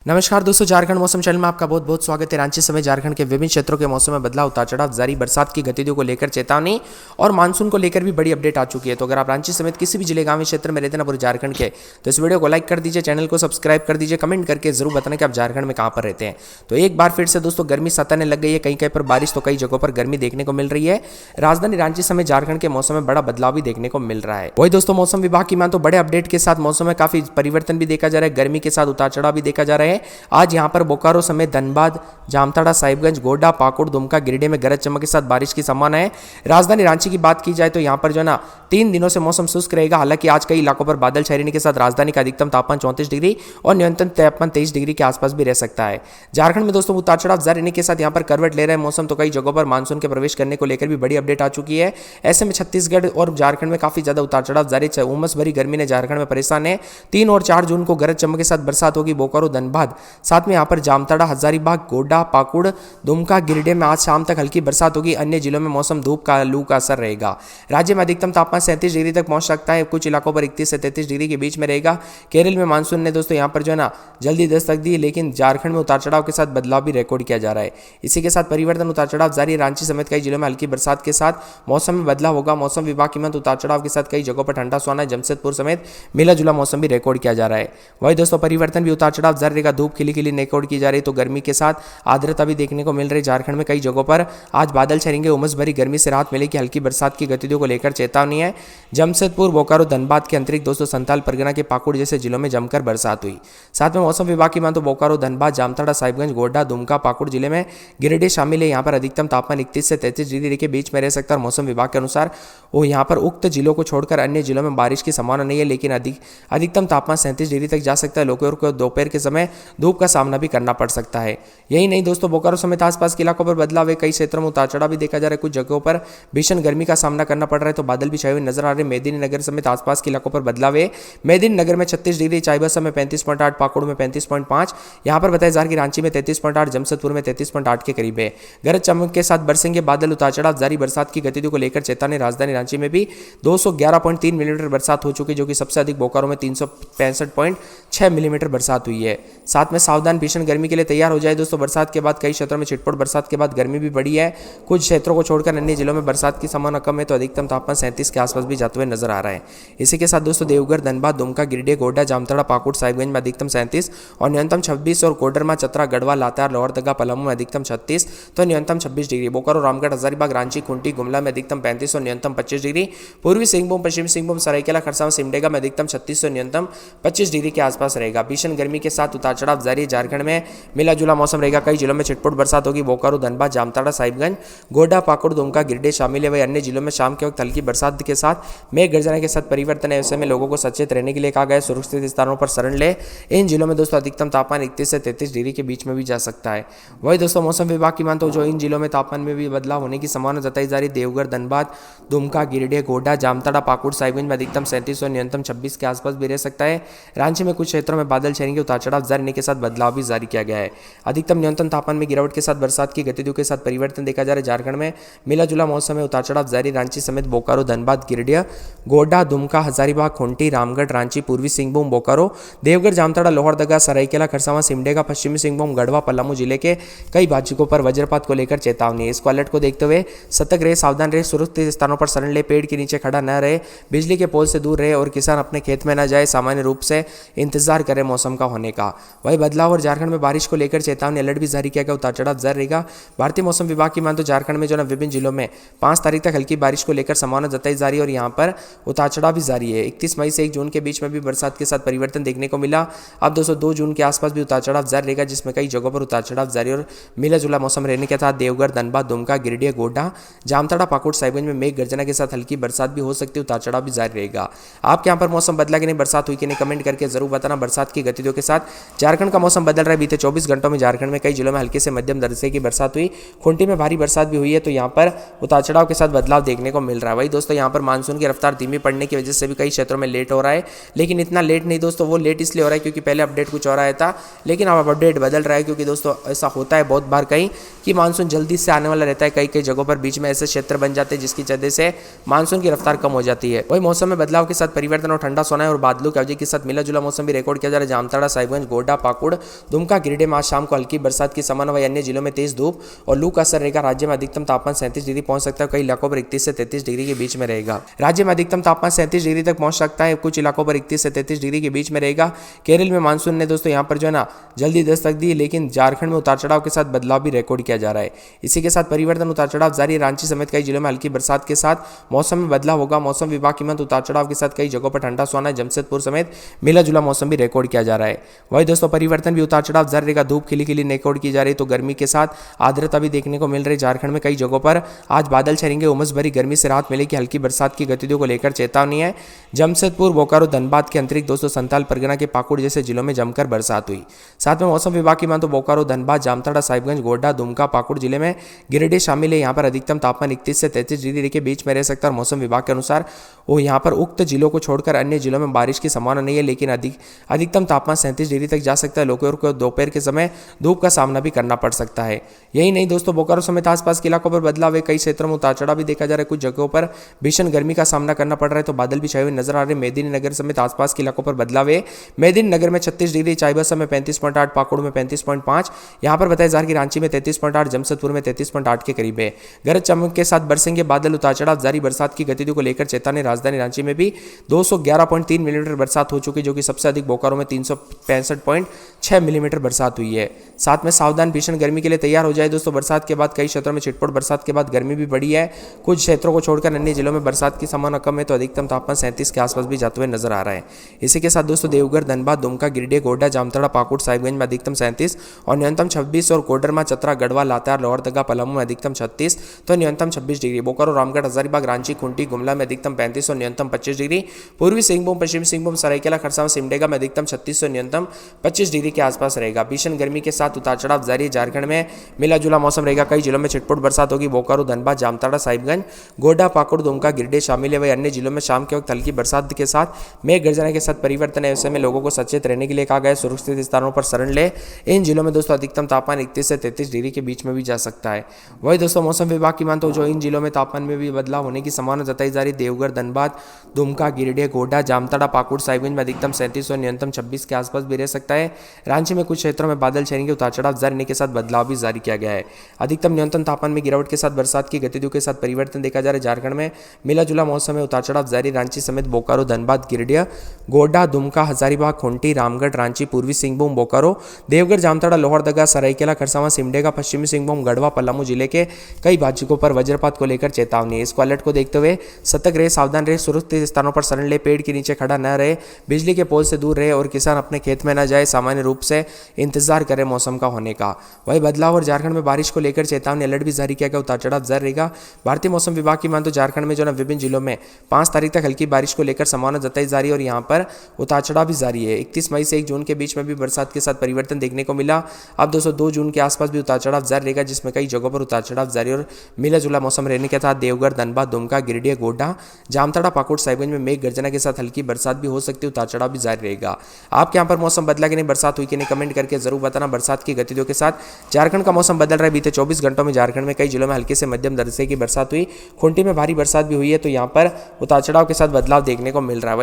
नमस्कार दोस्तों, झारखंड मौसम चैनल में आपका बहुत बहुत स्वागत है। रांची समेत झारखंड के विभिन्न क्षेत्रों के मौसम में बदलाव, उतार चढ़ाव जारी, बरसात की गतिविधियों को लेकर चेतावनी और मानसून को लेकर भी बड़ी अपडेट आ चुकी है। तो अगर आप रांची समेत किसी भी जिले गांव क्षेत्र में रहते ना पूरे झारखंड के, तो इस वीडियो को लाइक कर दीजिए, चैनल को सब्सक्राइब कर दीजिए, कमेंट करके जरूर बताना कि आप झारखंड में कहाँ पर रहते हैं। तो एक बार फिर से दोस्तों गर्मी सताने लग गई है, कहीं कहीं पर बारिश तो कई जगहों पर गर्मी देखने को मिल रही है। राजधानी रांची समेत झारखंड के मौसम में बड़ा बदलाव भी देखने को मिल रहा है। वही दोस्तों मौसम विभाग की मान तो बड़े अपडेट के साथ मौसम में काफी परिवर्तन भी देखा जा रहा है, गर्मी के साथ उतार चढ़ाव भी देखा जा रहा है। आज यहाँ पर बोकारो समेत धनबाद, जामताड़ा, साहिबगंज, गोड्डा, पाकुड़, दुमका, गिरिडीह में गरज चमक के साथ बारिश की संभावना है। राजधानी रांची की बात की जाए तो यहाँ पर जो है ना 3 दिनों से मौसम शुष्क रहेगा। हालांकि आज कई इलाकों पर बादल छाए रहने के साथ राजधानी का अधिकतम तापमान 34 डिग्री और न्यूनतम तापमान 23 डिग्री के आसपास भी रह सकता है। झारखंड में दोस्तों उतार चढ़ाव जारी रहने के साथ यहाँ पर करवट ले रहे हैं मौसम, तो कई जगहों पर मानसून के प्रवेश करने को लेकर भी बड़ी अपडेट आ चुकी है। ऐसे में छत्तीसगढ़ और झारखंड में काफी ज्यादा उतार चढ़ाव जारी है। उमस भरी गर्मी ने झारखंड में परेशान है। 3 और 4 जून को गरज चमक के साथ बरसात होगी बोकारो, धनबाद, साथ में यहाँ पर जामताड़ा, हजारीबाग, गोड्डा, पाकुड़, दुमका, गिरिडीह में आज शाम तक हल्की बरसात होगी। अन्य जिलों में मौसम धूप का लू का असर रहेगा। राज्य में अधिकतम तापमान 37 डिग्री तक पहुंच सकता है, कुछ इलाकों पर 31 से 33 डिग्री के बीच में रहेगा। केरल में मानसून ने दोस्तों यहाँ पर जो है ना जल्दी दस्तक दी, लेकिन झारखंड में उतार चढ़ाव के साथ बदलाव भी रिकॉर्ड किया जा रहा है। इसी के साथ परिवर्तन, उतार चढ़ाव जारी। रांची समेत कई जिलों में हल्की बरसात के साथ मौसम में बदलाव होगा। मौसम विभाग की मत उतार चढ़ाव के साथ कई जगहों पर ठंडा सोना है। जमशेदपुर समेत मिला जुला मौसम भी रिकॉर्ड किया जा रहा है। वही दोस्तों परिवर्तन भी, उतार चढ़ाव जारी रहेगा। धूप खिली खिली रिकॉर्ड की जा रही है, तो गर्मी के साथ आर्द्रता भी देखने को मिल रही है। झारखंड में कई जगहों पर आज बादल छाएंगे, उमस भरी गर्मी से राहत मिलेगी। हल्की बरसात की गतिविधियों को लेकर चेतावनी है। जमशेदपुर, बोकारो, धनबाद के अंतरिक्त दोस्तों संथाल परगना के पाकुड़ जैसे जिलों में जमकर बरसात हुई। साथ में मौसम विभाग की मान तो बोकारो, धनबाद, जामताड़ा, साहिबगंज, गोड्डा, दुमका, पाकुड़ जिले में गिरिडीह शामिल है। यहाँ पर अधिकतम तापमान 31 से 33 डिग्री के बीच में रह सकता है। मौसम विभाग के अनुसार वो यहाँ पर उक्त जिलों को छोड़कर अन्य जिलों में बारिश की संभावना नहीं है, लेकिन अधिकतम तापमान 37 डिग्री तक जा सकता है। लोगों को दोपहर के समय धूप का सामना भी करना पड़ सकता है। यही नहीं दोस्तों, बोकारो समेत आसपास के इलाकों पर बदलाव है। कई क्षेत्रों में उतार चढ़ाव भी देखा जा रहा है। कुछ जगहों पर भीषण गर्मी का सामना करना पड़ रहा है, तो बादल भी छाए हुए नजर आ रहे हैं। मेदिनीनगर समेत आसपास के इलाकों पर बदलाव है। मेदिनीनगर में 36 डिग्री, चाईबासा में 35.8, पाकुड़ में 35.5, यहाँ पर बताया जा रहा है कि रांची में 33.8, जमशेदपुर में 33.8 के करीब है। गरज चमक के साथ बरसेंगे बादल, उतार चढ़ाव जारी। बरसात की गतिविधियों को लेकर चेतावनी। राजधानी रांची में भी 211.3 मिलीमीटर बरसात हो चुकी है, जो कि सबसे अधिक बोकारो में 365.6 मिलीमीटर बरसात हुई है। साथ में सावधान, भीषण गर्मी के लिए तैयार हो जाए दोस्तों। बरसात के बाद कई क्षेत्रों में छिटपुट बरसात के बाद गर्मी भी बढ़ी है। कुछ क्षेत्रों को छोड़कर अन्य जिलों में बरसात की संभावना कम है, तो अधिकतम तापमान 37 के आसपास भी जाते हुए नजर आ रहा है। इसी के साथ दोस्तों देवघर, धनबाद, दुमका, गिरिडीह, गोड्डा, जामताड़ा, पाकुड़, साहिबगंज में अधिकतम 37 और न्यूनतम 26, और कोडरमा, चतरा, गढ़वा, लातेहार, लोहरदगा, पलामू में अधिकतम 36 तो न्यूनतम 26 डिग्री। बोकारो, रामगढ़, हजारीबाग, रांची, खूंटी, गुमला में अधिकतम 35 और न्यूनतम 25 डिग्री। पूर्वी सिंहभूम, पश्चिमी सिंहभूम, सरायकेला, खरसावां, सिमडेगा में अधिकतम 36 और न्यूनतम 25 डिग्री के आसपास रहेगा। भीषण गर्मी के साथ उतार चढ़ाव जारी। झारखंड में मिला जुला मौसम रहेगा। कई जिलों में छिटपुट बरसात होगी। बोकारो, धनबाद, जामताड़ा, साहिबगंज, गोड्डा, पाकुड़, दुमका, गिरिडीह शामिल है। वही अन्य जिलों में शाम के वक्त हल्की बरसात के साथ मेघ गर्जना के साथ परिवर्तन है। ऐसे में लोगों को सचेत रहने के लिए कहा गया है, सुरक्षित स्थानों पर शरण ले। इन जिलों में दोस्तों अधिकतम तापमान 31 से 33 डिग्री के बीच में भी जा सकता है। वही दोस्तों मौसम विभाग की मानते जो इन जिलों में तापमान में भी बदलाव होने की संभावना जताई जा रही। देवघर, धनबाद, दुमका, गिरिडीह, गोड्डा, जामताड़ा, पाकुड़, साहिबगंज में अधिकतम 37 और न्यूनतम 26 के आसपास भी रह सकता है। रांची में कुछ क्षेत्रों में बादल छाएंगे, उतार चढ़ाव जारी रहने के साथ बदलाव भी जारी किया गया है। अधिकतम न्यूनतम तापमान में गिरावट के साथ बरसात की गतिविधियों के साथ परिवर्तन देखा जा रहा है। झारखंड में मिला जुला मौसम में उतार चढ़ाव जारी। रांची समेत बोकारो, धनबाद, गिरिडीह, गोड्डा, दुमका, हजारीबाग, खूंटी, रामगढ़, रांची, पूर्वी सिंहभूम, बोकारो, देवघर, जामताड़ा, लोहरदगा, सरायकेला, खरसावां, सिमडेगा, पश्चिमी सिंहभूम, गढ़वा, पलामू जिले के कई भाजकों पर वज्रपात को लेकर चेतावनी है। इसको अलर्ट को देखते हुए सतर्क रहे, सावधान रहे, सुरक्षित स्थानों पर शरण ले, पेड़ के नीचे खड़ा न रहे, बिजली के पोल से दूर रहे और किसान अपने खेत में न जाए। सामान्य रूप से इंतजार करें मौसम का होने का। वही बदलाव और झारखंड में बारिश को लेकर चेतावनी अलर्ट भी जारी किया गया। उतार चढ़ाव जारी रहेगा। भारतीय मौसम विभाग की मान तो झारखंड में जो ना विभिन्न जिलों में 5 तारीख तक हल्की बारिश को लेकर संभावना जताई जा रही है और यहाँ पर उतार चढ़ाव भी जारी है। 31 मई से 1 जून के बीच में भी बरसात के साथ परिवर्तन देखने को मिला। अब दोस्तों 2 जून के आसपास भी उतार चढ़ाव जारी रहेगा, जिसमें कई जगहों पर उतार चढ़ाव जारी और मिला जुला मौसम रहने के साथ देवघर, धनबाद, दुमका, गिरिडीह, गोड्डा, जामताड़ा, पाकुड़, साहिबगंज में मेघ गर्जना के साथ हल्की बरसात भी हो सकती है। उतार चढ़ाव भी जारी रहेगा। आपके यहाँ पर मौसम बदला कि नहीं, बरसात हुई कि नहीं, कमेंट करके जरूर बताना। बरसात की गतिविधियों के साथ झारखंड का मौसम बदल रहा है। बीते 24 घंटों में झारखंड में कई जिलों में हल्के से मध्यम दर्जे की बरसात हुई। खूंटी में भारी बरसात भी हुई है, तो यहाँ पर उतार चढ़ाव के साथ बदलाव देखने को मिल रहा है। वही दोस्तों यहाँ पर मानसून की रफ्तार धीमी पड़ने की वजह से भी कई क्षेत्रों में लेट हो रहा है, लेकिन इतना लेट नहीं दोस्तों। वो लेट इसलिए हो रहा है क्योंकि पहले अपडेट कुछ और आया था, लेकिन अब अपडेट बदल रहा है। क्योंकि दोस्तों ऐसा होता है बहुत बार कहीं कि मानसून जल्दी से आने वाला रहता है। कई कई जगहों पर बीच में ऐसे क्षेत्र बन जाते हैं जिसकी वजह से मानसून की रफ्तार कम हो जाती है। वही मौसम में बदलाव के साथ परिवर्तन और ठंडा सोना और बादलों की अवधि के साथ मिला जुला मौसम भी रिकॉर्ड किया जा रहा है। जामताड़ा, साहिबगंज, गोड्डा, गोड्डा, पाकुड़, दुमका, गिरिडीह में आज शाम को हल्की बरसात की संभावना। वहीं अन्य जिलों में तेज धूप और लू का असर रहेगा। राज्य में अधिकतम तापमान 37 डिग्री पहुंच सकता है, कई इलाकों पर 31 से 33 डिग्री के बीच में रहेगा। राज्य में अधिकतम तापमान 37 डिग्री तक पहुंच सकता है, कुछ इलाकों पर 31 से 33 डिग्री के बीच में रहेगा। केरल में मानसून ने दोस्तों यहाँ पर जो है ना जल्दी दस्तक दी, लेकिन झारखंड में उतार चढ़ाव के साथ बदलाव भी रिकॉर्ड किया जा रहा है। इसी के साथ परिवर्तन उतार चढ़ाव जारी। रांची समेत कई जिलों में हल्की बरसात के साथ मौसम में बदलाव होगा। मौसम विभाग की मत उतार चढ़ाव के साथ कई जगहों पर ठंडा सुहाना है। जमशेदपुर समेत मिला जुला मौसम भी रिकॉर्ड किया जा रहा है। वही दोस्तों परिवर्तन भी उतार चढ़ाव जारी रहेगा। धूप खिली खिली रिकॉर्ड की जा रही है, तो गर्मी के साथ आर्द्रता भी देखने को मिल रही है। झारखंड में कई जगहों पर आज बादल छाएंगे, उमस भरी गर्मी से राहत मिलेगी। हल्की बरसात की गतिविधियों को लेकर चेतावनी है। जमशेदपुर, बोकारो, धनबाद के अंतरिक्त दोस्तों संथाल परगना के पाकुड़ जैसे जिलों में जमकर बरसात हुई। साथ में मौसम विभाग की मानो तो बोकारो, धनबाद, जामताड़ा, साहिबगंज, गोड्डा, दुमका, पाकुड़ जिले में गिरिडीह शामिल है। यहाँ पर अधिकतम तापमान 31 से 33 डिग्री के बीच में रह सकता है। और मौसम विभाग के अनुसार वो यहाँ पर उक्त जिलों को छोड़कर अन्य जिलों में बारिश की संभावना नहीं है, लेकिन अधिकतम तापमान 37 डिग्री तक जा सकता है। लोगों को दोपहर के समय धूप का सामना भी करना पड़ सकता है। यही नहीं दोस्तों, बोकारो समेत आसपास के इलाकों पर बदलाव है। कई क्षेत्रों में उतार चढ़ाव भी देखा जा रहा है। कुछ जगहों पर भीषण गर्मी का सामना करना पड़ रहा है, तो बादल भी छाए हुए नजर आ रहे हैं। मेदिनीनगर समेत आसपास के इलाकों पर बदलाव है। मेदिनीनगर में 36 डिग्री, चाईबासा में 35.8, पाकुड़ में 35.5, यहाँ पर बताया जा रहा है कि रांची में 33.8, जमशेदपुर में 33.8 के करीब है। गरज चमक के साथ बरसेंगे बादल। उतार चढ़ाव जारी। बरसात की गतिविधियों को लेकर चेतावनी। राजधानी रांची में भी 211.3 मिलीमीटर बरसात हो चुकी, जो कि सबसे अधिक बोकारो में 365.6 मिलीमीटर बरसात हुई है। साथ में सावधान, भीषण गर्मी के लिए तैयार हो जाए दोस्तों। बरसात के बाद कई क्षेत्रों में छिटपुट बरसात के बाद गर्मी भी बढ़ी है। कुछ क्षेत्रों को छोड़कर अन्य जिलों में बरसात की संभावना कम है, तो अधिकतम तापमान 37 के आसपास भी जाते हुए नजर आ रहा है। इसी के साथ दोस्तों देवघर, धनबाद, दुमका, गिरिडीह, गोड्डा, जामताड़ा, पाकुड़, साहिबगंज में अधिकतम 37 और न्यूनतम 26, और कोडरमा, चतरा, गढ़वा, लातेहार, लोहरदगा, पलामू में अधिकतम 36 तो न्यूनतम 26 डिग्री। बोकारो, रामगढ़, हजारीबाग, रांची, खूंटी, गुमला में अधिकतम 35 और न्यूनतम 25 डिग्री। पूर्वी सिंहभूम, पश्चिमी सिंहभूम, सरायकेला, खरसावां, सिमडेगा में अधिकतम 36 और न्यूनतम 25 डिग्री के आसपास रहेगा। भीषण गर्मी के साथ उतार चढ़ाव जारी। झारखंड में मिला जुला मौसम रहेगा। कई जिलों में छिटपुट बरसात होगी। बोकारो, धनबाद, जामताड़ा, साहिबगंज, गोड्डा, पाकुड़, दुमका, गिरिडीह शामिल है। वही अन्य जिलों में शाम के वक्त हल्की बरसात के साथ मेघ गर्जना के साथ परिवर्तन है। ऐसे में लोगों को सचेत रहने के लिए कहा गया है। सुरक्षित स्थानों पर शरण ले। इन जिलों में दोस्तों अधिकतम तापमान 31 से 33 डिग्री के बीच में भी जा सकता है। वही दोस्तों मौसम विभाग की मानते जो इन जिलों में तापमान में भी बदलाव होने की संभावना जताई जा रही। देवघर, धनबाद, दुमका, गिरिडीह, गोड्डा, जामताड़ा, पाकुड़, साहिबगंज में अधिकतम 37 और न्यूनतम 26 के आसपास भी रह सकता है। रांची में कुछ क्षेत्रों में बादल छाएंगे। उतार चढ़ाव जारी रहने के साथ बदलाव भी जारी किया गया है। अधिकतम न्यूनतम तापमान में गिरावट के साथ बरसात की गतिविधियों के साथ परिवर्तन देखा जा रहा है। झारखंड में मिला जुला मौसम में उतार चढ़ाव जारी। रांची समेत बोकारो, धनबाद, गिरिडीह, गोड्डा, दुमका, हजारीबाग, खूंटी, रामगढ़, रांची, पूर्वी सिंहभूम, बोकारो, देवघर, जामताड़ा, लोहरदगा, सरायकेला, खरसावां, सिमडेगा, पश्चिमी सिंहभूम, गढ़वा, पलामू जिले के कई भाजकों पर वज्रपात को लेकर चेतावनी है। इसको अलर्ट को देखते हुए सतर्क रहे, सावधान रहे, सुरक्षित स्थानों पर शरण ले, पेड़ के नीचे खड़ा न रहे, बिजली के पोल से दूर रहे और किसान अपने खेत में न जाए। सामान्य रूप से इंतजार करें मौसम का होने का। वही बदलाव और झारखंड में बारिश को लेकर चेतावनी अलर्ट भी जारी किया गया। उतार चढ़ाव जारी रहेगा। भारतीय मौसम विभाग की मान तो झारखंड में जो ना विभिन्न जिलों में 5 तारीख तक हल्की बारिश को लेकर संभावना जताई जा रही है और यहाँ पर उतार चढ़ाव भी जारी है। 31 मई से 1 जून के बीच में भी बरसात के साथ परिवर्तन देखने को मिला। अब दोस्तों 2 जून के आसपास भी उतार चढ़ाव जारी रहेगा, जिसमें कई जगहों पर उतार चढ़ाव जारी और मिला जुला मौसम रहने के साथ देवघर, धनबाद, दुमका, गिरिडीह, गोड्डा, जामताड़ा, पाकुड़, साहिबगंज में मेघ गर्जना के साथ हल्की बरसात भी हो सकती है। उतार चढ़ाव भी जारी रहेगा। आपके यहाँ पर मौसम बदला कि नहीं, बरसात हुई कि नहीं, कमेंट करके जरूर बताना। बरसात की गतिविधियों के साथ झारखंड का मौसम बदल रहा है। बीते 24 घंटों में झारखंड में कई जिलों में हल्की से मध्यम दर्जे की बरसात हुई। खूंटी में भारी बरसात भी हुई है, तो यहाँ पर उतार चढ़ाव के साथ बदलाव देखने को मिल रहा है।